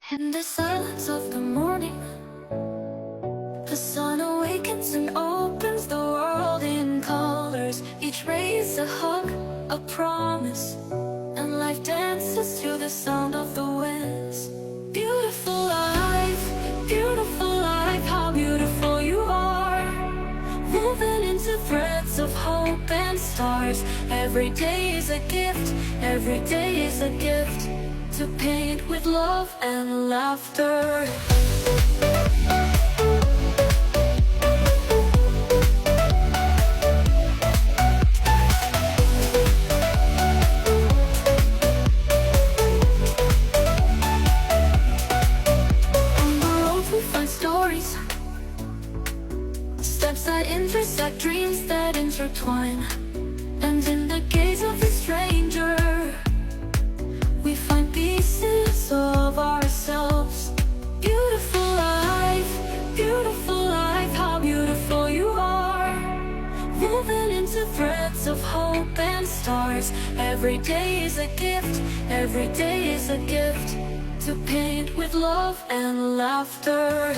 In the silence of the morning, the sun awakens and opens the world in colors. Each ray is a hug, a promise, and life dances to the sound of the winds. Beautiful life, how beautiful you are. Woven into threads of hope and stars. Every day is a gift, every day is a gift, to paint with love and laughter. On the road we find stories, steps that intersect, dreams that intertwine. And in the gaze of the stranger, we find pieces of ourselves. Beautiful life, how beautiful you are. Woven into threads of hope and stars. Every day is a gift, every day is a gift, to paint with love and laughter.